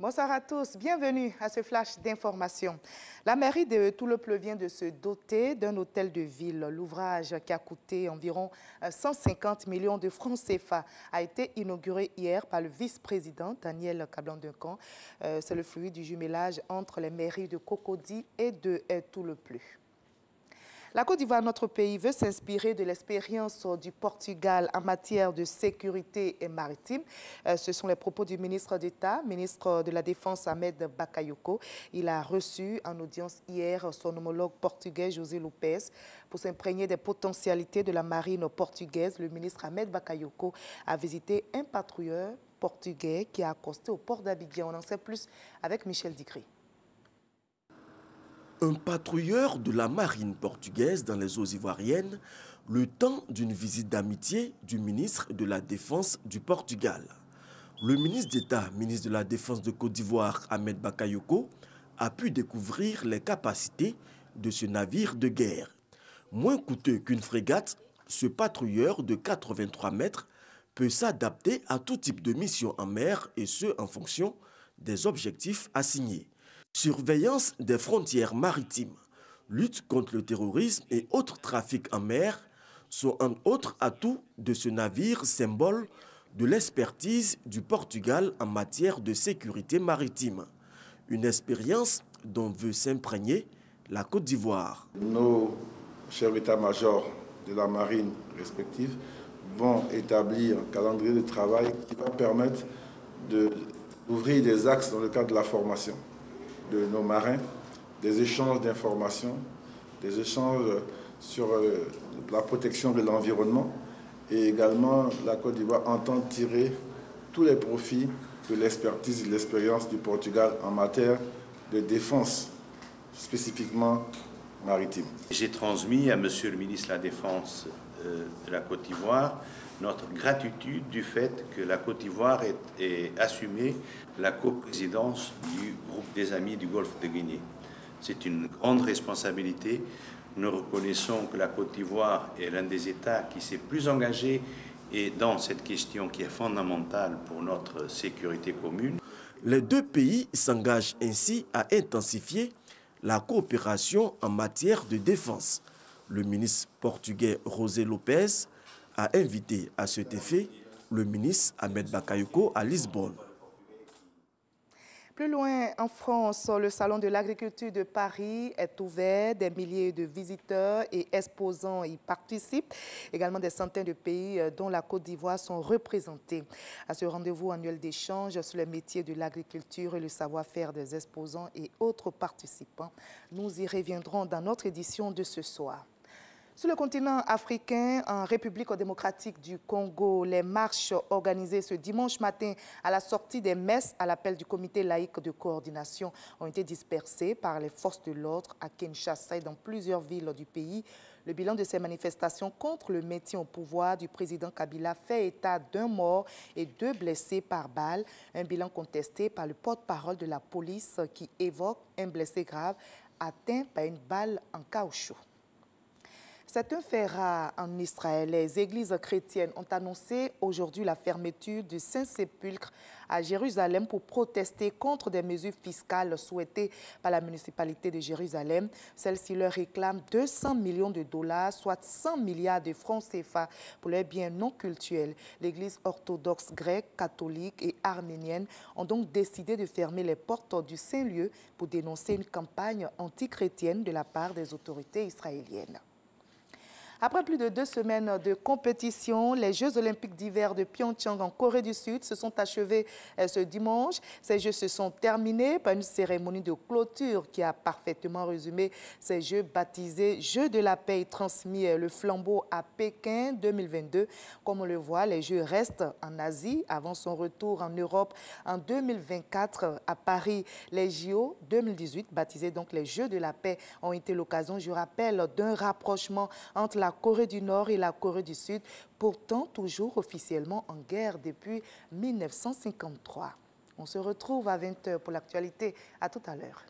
Bonsoir à tous, bienvenue à ce flash d'information. La mairie de Toulepleu vient de se doter d'un hôtel de ville. L'ouvrage qui a coûté environ 150 millions de francs CFA a été inauguré hier par le vice-président Daniel Kablan-Duncan. C'est le fruit du jumelage entre les mairies de Cocody et de Toulepleu. La Côte d'Ivoire, notre pays, veut s'inspirer de l'expérience du Portugal en matière de sécurité maritime. Ce sont les propos du ministre d'État, ministre de la Défense Ahmed Bakayoko. Il a reçu en audience hier son homologue portugais José Lopes pour s'imprégner des potentialités de la marine portugaise. Le ministre Ahmed Bakayoko a visité un patrouilleur portugais qui a accosté au port d'Abidjan. On en sait plus avec Michel Digri. Un patrouilleur de la marine portugaise dans les eaux ivoiriennes, le temps d'une visite d'amitié du ministre de la Défense du Portugal. Le ministre d'État, ministre de la Défense de Côte d'Ivoire, Ahmed Bakayoko, a pu découvrir les capacités de ce navire de guerre. Moins coûteux qu'une frégate, ce patrouilleur de 83 mètres peut s'adapter à tout type de mission en mer et ce en fonction des objectifs assignés. Surveillance des frontières maritimes, lutte contre le terrorisme et autres trafics en mer sont un autre atout de ce navire symbole de l'expertise du Portugal en matière de sécurité maritime. Une expérience dont veut s'imprégner la Côte d'Ivoire. Nos chefs d'état-major de la marine respective vont établir un calendrier de travail qui va permettre d'ouvrir des axes dans le cadre de la formation de nos marins, des échanges d'informations, des échanges sur la protection de l'environnement et également la Côte d'Ivoire entend tirer tous les profits de l'expertise et de l'expérience du Portugal en matière de défense, spécifiquement maritime. J'ai transmis à Monsieur le ministre de la Défense de la Côte d'Ivoire notre gratitude du fait que la Côte d'Ivoire ait assumé la coprésidence du groupe des amis du Golfe de Guinée. C'est une grande responsabilité. Nous reconnaissons que la Côte d'Ivoire est l'un des États qui s'est plus engagé et dans cette question qui est fondamentale pour notre sécurité commune. Les deux pays s'engagent ainsi à intensifier la coopération en matière de défense. Le ministre portugais José Lopes a invité à cet effet le ministre Ahmed Bakayoko à Lisbonne. Plus loin en France, le Salon de l'agriculture de Paris est ouvert. Des milliers de visiteurs et exposants y participent. Également des centaines de pays dont la Côte d'Ivoire sont représentés. À ce rendez-vous annuel d'échange sur les métiers de l'agriculture et le savoir-faire des exposants et autres participants, nous y reviendrons dans notre édition de ce soir. Sur le continent africain, en République démocratique du Congo, les marches organisées ce dimanche matin à la sortie des messes à l'appel du comité laïque de coordination ont été dispersées par les forces de l'ordre à Kinshasa et dans plusieurs villes du pays. Le bilan de ces manifestations contre le maintien au pouvoir du président Kabila fait état d'un mort et 2 blessés par balle. Un bilan contesté par le porte-parole de la police qui évoque un blessé grave atteint par une balle en caoutchouc. C'est un fait rare en Israël. Les églises chrétiennes ont annoncé aujourd'hui la fermeture du Saint-Sépulcre à Jérusalem pour protester contre des mesures fiscales souhaitées par la municipalité de Jérusalem. Celle-ci leur réclame 200 millions de dollars, soit 100 milliards de francs CFA pour leurs biens non cultuels. L'Église orthodoxe grecque, catholique et arménienne ont donc décidé de fermer les portes du Saint-Lieu pour dénoncer une campagne antichrétienne de la part des autorités israéliennes. Après plus de 2 semaines de compétition, les Jeux olympiques d'hiver de Pyeongchang en Corée du Sud se sont achevés ce dimanche. Ces Jeux se sont terminés par une cérémonie de clôture qui a parfaitement résumé ces Jeux baptisés Jeux de la paix et transmis le flambeau à Pékin 2022. Comme on le voit, les Jeux restent en Asie avant son retour en Europe en 2024 à Paris. Les JO 2018, baptisés donc les Jeux de la paix, ont été l'occasion, je rappelle, d'un rapprochement entre la Corée du Nord et la Corée du Sud, pourtant toujours officiellement en guerre depuis 1953. On se retrouve à 20 h pour l'actualité. À tout à l'heure.